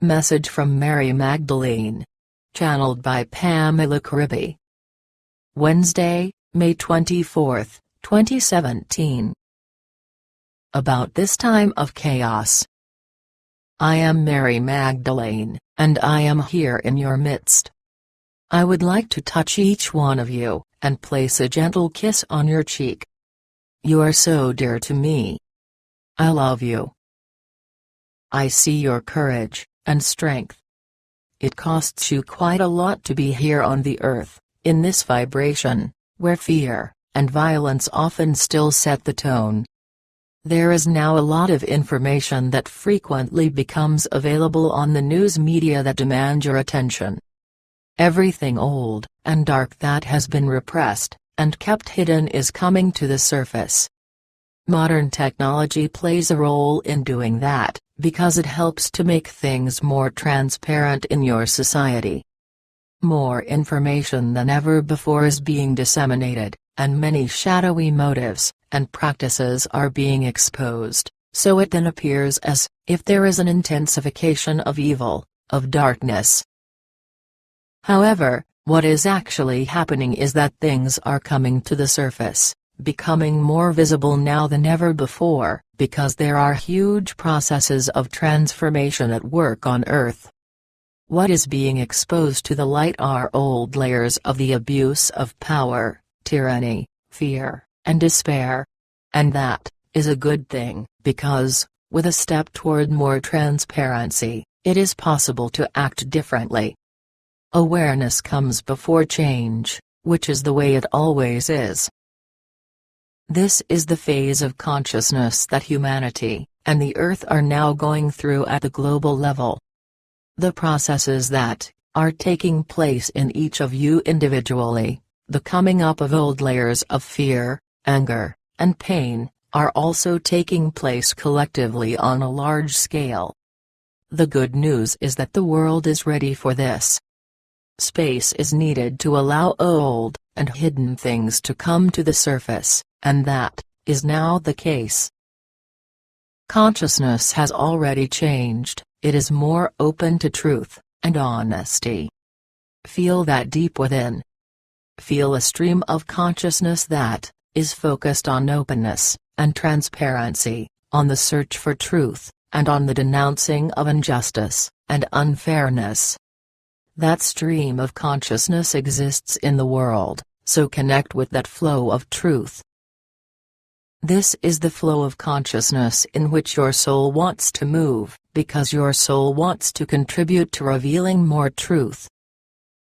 Message from Mary Magdalene. Channeled by Pamela Kribbe. Wednesday, May 24, 2017. About this time of chaos. I am Mary Magdalene, and I am here in your midst. I would like to touch each one of you, and place a gentle kiss on your cheek. You are so dear to me. I love you. I see your courage and strength. It costs you quite a lot to be here on the earth, in this vibration, where fear and violence often still set the tone. There is now a lot of information that frequently becomes available on the news media that demand your attention. Everything old and dark that has been repressed and kept hidden is coming to the surface. Modern technology plays a role in doing that, because it helps to make things more transparent in your society. More information than ever before is being disseminated, and many shadowy motives and practices are being exposed, so it then appears as if there is an intensification of evil, of darkness. However, what is actually happening is that things are coming to the surface, becoming more visible now than ever before, because there are huge processes of transformation at work on Earth. What is being exposed to the light are old layers of the abuse of power, tyranny, fear, and despair. And that is a good thing, because, with a step toward more transparency, it is possible to act differently. Awareness comes before change, which is the way it always is. This is the phase of consciousness that humanity and the Earth are now going through at the global level. The processes that are taking place in each of you individually, the coming up of old layers of fear, anger, and pain, are also taking place collectively on a large scale. The good news is that the world is ready for this. Space is needed to allow old and hidden things to come to the surface, and that is now the case. Consciousness has already changed, it is more open to truth and honesty. Feel that deep within. Feel a stream of consciousness that is focused on openness and transparency, on the search for truth, and on the denouncing of injustice and unfairness. That stream of consciousness exists in the world, so connect with that flow of truth. This is the flow of consciousness in which your soul wants to move, because your soul wants to contribute to revealing more truth.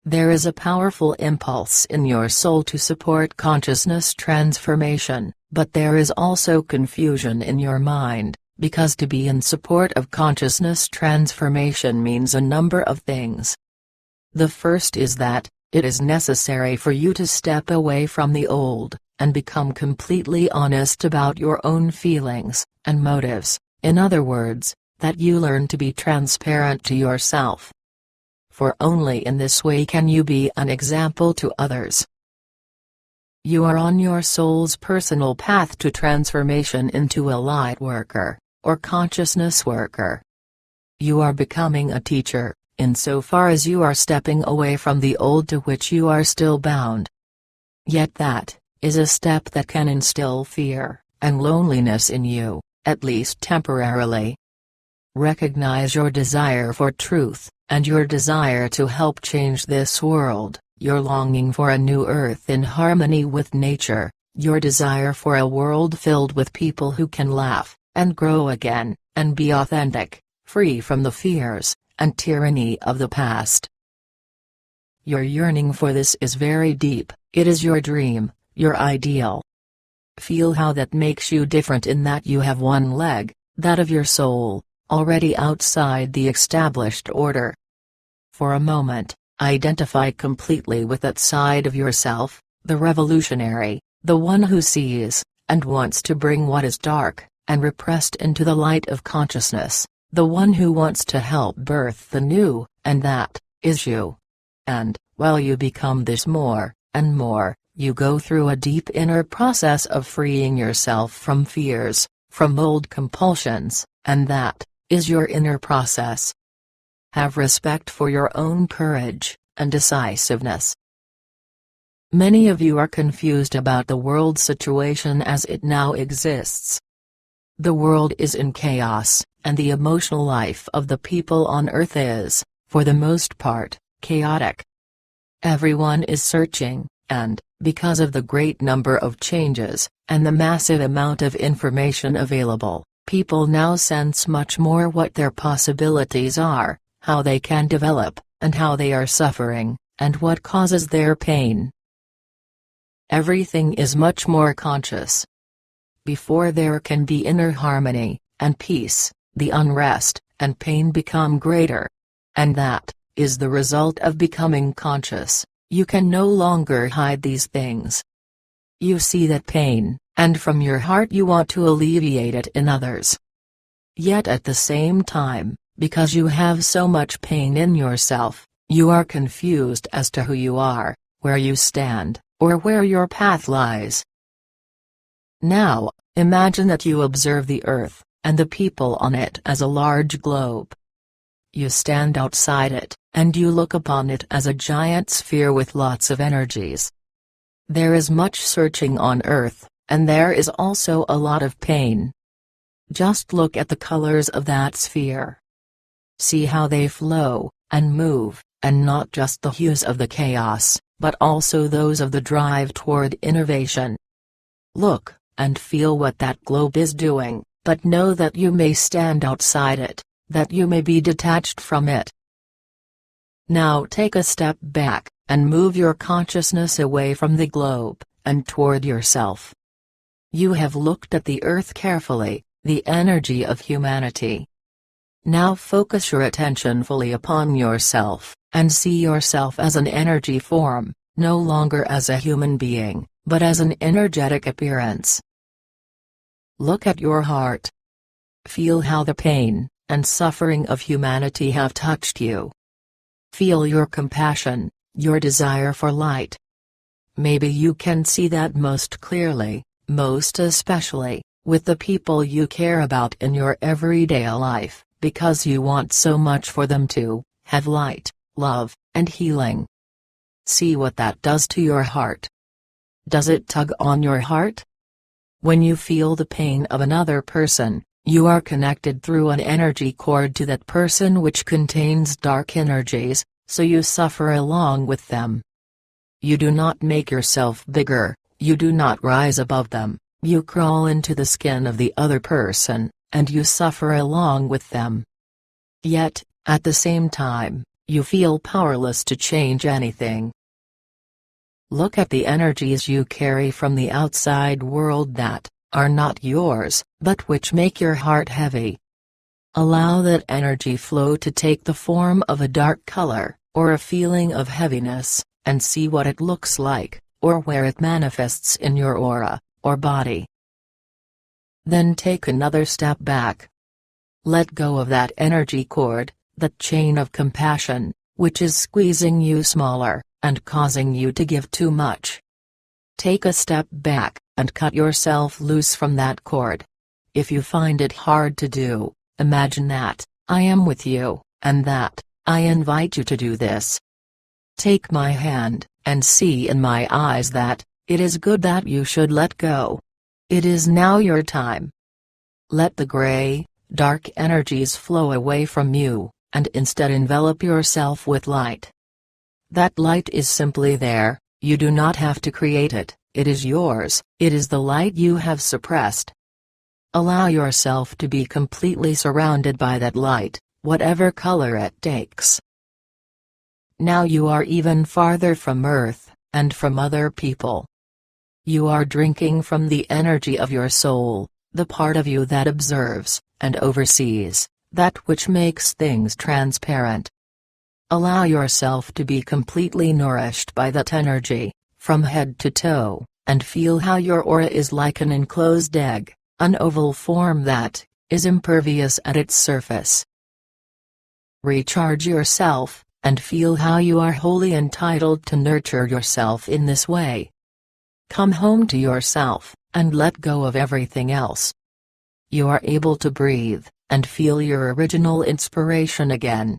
There is a powerful impulse in your soul to support consciousness transformation, but there is also confusion in your mind, because to be in support of consciousness transformation means a number of things. The first is that it is necessary for you to step away from the old, and become completely honest about your own feelings and motives, in other words, that you learn to be transparent to yourself. For only in this way can you be an example to others. You are on your soul's personal path to transformation into a light worker, or consciousness worker. You are becoming a teacher, insofar as you are stepping away from the old to which you are still bound. Yet that is a step that can instill fear and loneliness in you, at least temporarily. Recognize your desire for truth, and your desire to help change this world, your longing for a new earth in harmony with nature, your desire for a world filled with people who can laugh, and grow again, and be authentic, free from the fears and tyranny of the past. Your yearning for this is very deep, it is your dream, your ideal. Feel how that makes you different in that you have one leg, that of your soul, already outside the established order. For a moment, identify completely with that side of yourself, the revolutionary, the one who sees and wants to bring what is dark and repressed into the light of consciousness, the one who wants to help birth the new, and that is you. And, while you become this more and more, you go through a deep inner process of freeing yourself from fears, from old compulsions, and that is your inner process. Have respect for your own courage and decisiveness. Many of you are confused about the world situation as it now exists. The world is in chaos, and the emotional life of the people on Earth is, for the most part, chaotic. Everyone is searching, and, because of the great number of changes, and the massive amount of information available, people now sense much more what their possibilities are, how they can develop, and how they are suffering, and what causes their pain. Everything is much more conscious. Before there can be inner harmony, and peace, the unrest, and pain become greater. And that is the result of becoming conscious. You can no longer hide these things. You see that pain, and from your heart you want to alleviate it in others. Yet at the same time, because you have so much pain in yourself, you are confused as to who you are, where you stand, or where your path lies. Now, imagine that you observe the Earth, and the people on it as a large globe. You stand outside it, and you look upon it as a giant sphere with lots of energies. There is much searching on Earth, and there is also a lot of pain. Just look at the colors of that sphere. See how they flow, and move, and not just the hues of the chaos, but also those of the drive toward innovation. Look, and feel what that globe is doing, but know that you may stand outside it, that you may be detached from it. Now take a step back, and move your consciousness away from the globe, and toward yourself. You have looked at the Earth carefully, the energy of humanity. Now focus your attention fully upon yourself, and see yourself as an energy form, no longer as a human being, but as an energetic appearance. Look at your heart. Feel how the pain and suffering of humanity have touched you. Feel your compassion, your desire for light. Maybe you can see that most clearly, most especially, with the people you care about in your everyday life, because you want so much for them to have light, love, and healing. See what that does to your heart. Does it tug on your heart? When you feel the pain of another person, you are connected through an energy cord to that person which contains dark energies, so you suffer along with them. You do not make yourself bigger, you do not rise above them, you crawl into the skin of the other person, and you suffer along with them. Yet, at the same time, you feel powerless to change anything. Look at the energies you carry from the outside world that are not yours, but which make your heart heavy. Allow that energy flow to take the form of a dark color, or a feeling of heaviness, and see what it looks like, or where it manifests in your aura, or body. Then take another step back. Let go of that energy cord, that chain of compassion, which is squeezing you smaller, and causing you to give too much. Take a step back, and cut yourself loose from that cord. If you find it hard to do, imagine that I am with you, and that I invite you to do this. Take my hand, and see in my eyes that it is good that you should let go. It is now your time. Let the gray, dark energies flow away from you, and instead envelop yourself with light. That light is simply there, you do not have to create it, it is yours, it is the light you have suppressed. Allow yourself to be completely surrounded by that light, whatever color it takes. Now you are even farther from Earth, and from other people. You are drinking from the energy of your soul, the part of you that observes, and oversees, that which makes things transparent. Allow yourself to be completely nourished by that energy, from head to toe, and feel how your aura is like an enclosed egg, an oval form that is impervious at its surface. Recharge yourself, and feel how you are wholly entitled to nurture yourself in this way. Come home to yourself, and let go of everything else. You are able to breathe, and feel your original inspiration again.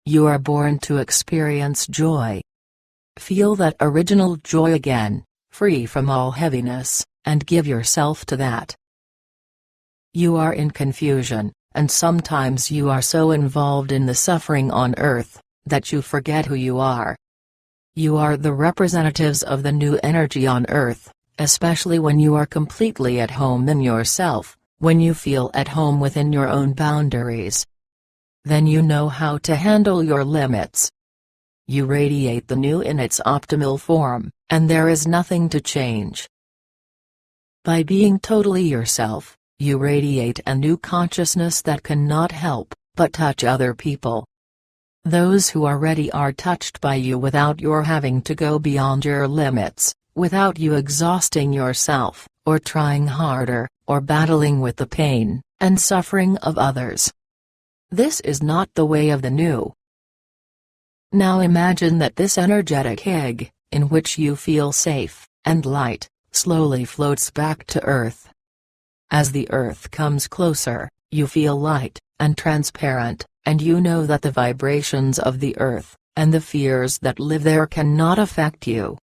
You are born to experience joy. Feel that original joy again, free from all heaviness, and give yourself to that. You are in confusion, and sometimes you are so involved in the suffering on earth, that you forget who you are. You are the representatives of the new energy on earth, especially when you are completely at home in yourself, when you feel at home within your own boundaries. Then you know how to handle your limits. You radiate the new in its optimal form, and there is nothing to change. By being totally yourself, you radiate a new consciousness that cannot help but touch other people. Those who are ready are touched by you without your having to go beyond your limits, without you exhausting yourself, or trying harder, or battling with the pain and suffering of others. This is not the way of the new. Now imagine that this energetic egg, in which you feel safe and light, slowly floats back to Earth. As the Earth comes closer, you feel light and transparent, and you know that the vibrations of the Earth, and the fears that live there cannot affect you.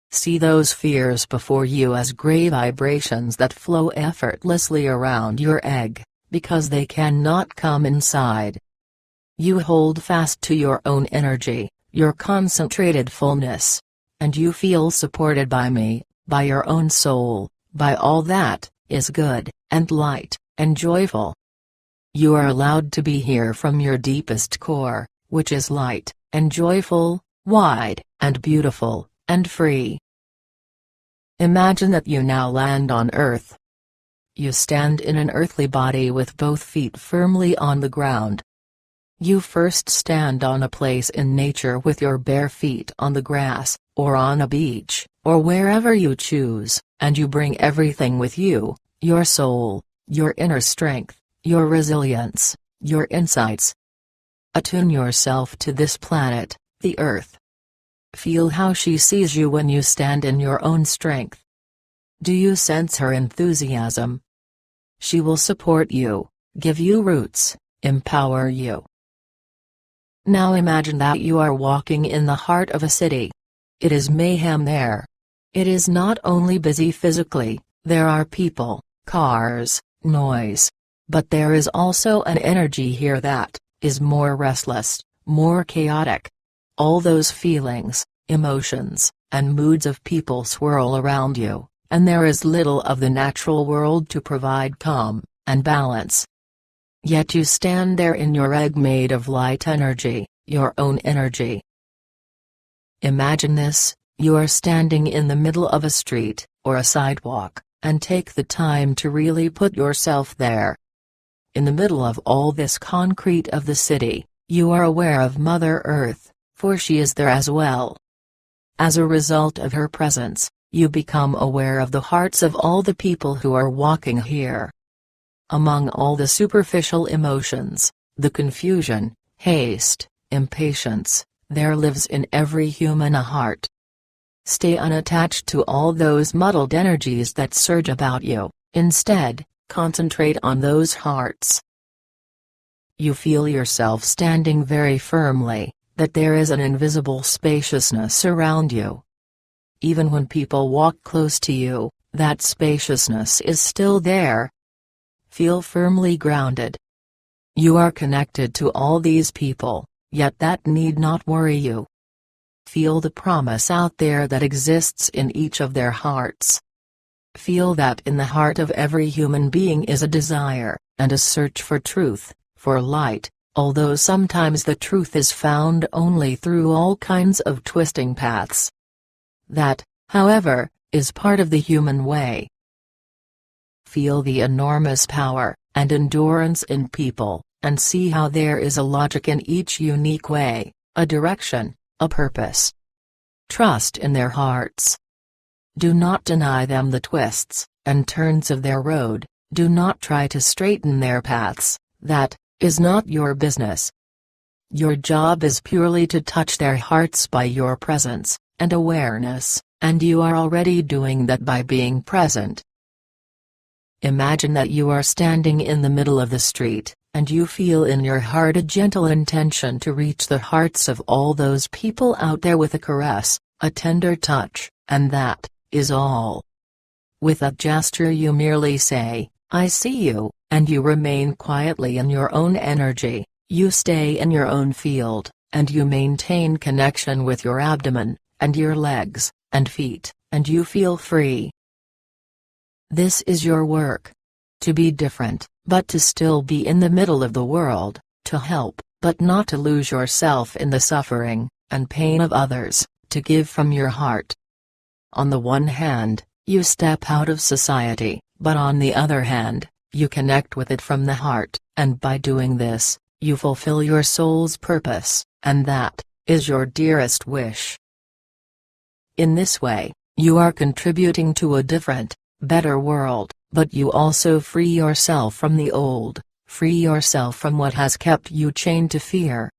See those fears before you as gray vibrations that flow effortlessly around your egg, because they cannot come inside. You hold fast to your own energy, your concentrated fullness. And you feel supported by me, by your own soul, by all that is good, and light, and joyful. You are allowed to be here from your deepest core, which is light, and joyful, wide, and beautiful, and free. Imagine that you now land on Earth. You stand in an earthly body with both feet firmly on the ground. You first stand on a place in nature with your bare feet on the grass, or on a beach, or wherever you choose, and you bring everything with you, your soul, your inner strength, your resilience, your insights. Attune yourself to this planet, the Earth. Feel how she sees you when you stand in your own strength. Do you sense her enthusiasm? She will support you, give you roots, empower you. Now imagine that you are walking in the heart of a city. It is mayhem there. It is not only busy physically, there are people, cars, noise. But there is also an energy here that is more restless, more chaotic. All those feelings, emotions, and moods of people swirl around you, and there is little of the natural world to provide calm and balance. Yet you stand there in your egg made of light energy, your own energy. Imagine this: you are standing in the middle of a street, or a sidewalk, and take the time to really put yourself there. In the middle of all this concrete of the city, you are aware of Mother Earth, for she is there as well. As a result of her presence, you become aware of the hearts of all the people who are walking here. Among all the superficial emotions, the confusion, haste, impatience, there lives in every human a heart. Stay unattached to all those muddled energies that surge about you. Instead, concentrate on those hearts. You feel yourself standing very firmly, that there is an invisible spaciousness around you. Even when people walk close to you, that spaciousness is still there. Feel firmly grounded. You are connected to all these people, yet that need not worry you. Feel the promise out there that exists in each of their hearts. Feel that in the heart of every human being is a desire, and a search for truth, for light, although sometimes the truth is found only through all kinds of twisting paths. That, however, is part of the human way. Feel the enormous power and endurance in people, and see how there is a logic in each unique way, a direction, a purpose. Trust in their hearts. Do not deny them the twists and turns of their road, do not try to straighten their paths, that is not your business. Your job is purely to touch their hearts by your presence and awareness, and you are already doing that by being present. Imagine that you are standing in the middle of the street, and you feel in your heart a gentle intention to reach the hearts of all those people out there with a caress, a tender touch, and that is all. With a gesture you merely say, "I see you," and you remain quietly in your own energy, you stay in your own field, and you maintain connection with your abdomen, and your legs, and feet, and you feel free. This is your work. To be different, but to still be in the middle of the world, to help, but not to lose yourself in the suffering and pain of others, to give from your heart. On the one hand, you step out of society, but on the other hand, you connect with it from the heart, and by doing this, you fulfill your soul's purpose, and that is your dearest wish. In this way, you are contributing to a different, better world, but you also free yourself from the old, free yourself from what has kept you chained to fear.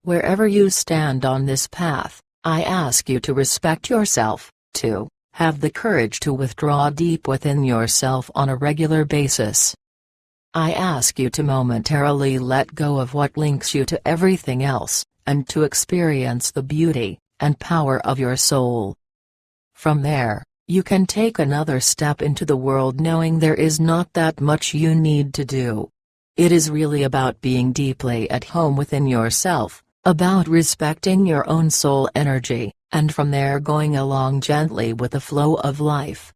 Wherever you stand on this path, I ask you to respect yourself, to have the courage to withdraw deep within yourself on a regular basis. I ask you to momentarily let go of what links you to everything else, and to experience the beauty and power of your soul. From there, you can take another step into the world knowing there is not that much you need to do. It is really about being deeply at home within yourself, about respecting your own soul energy, and from there going along gently with the flow of life.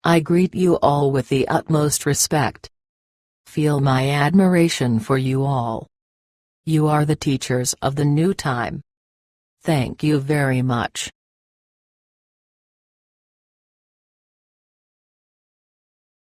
I greet you all with the utmost respect. Feel my admiration for you all. You are the teachers of the new time. Thank you very much.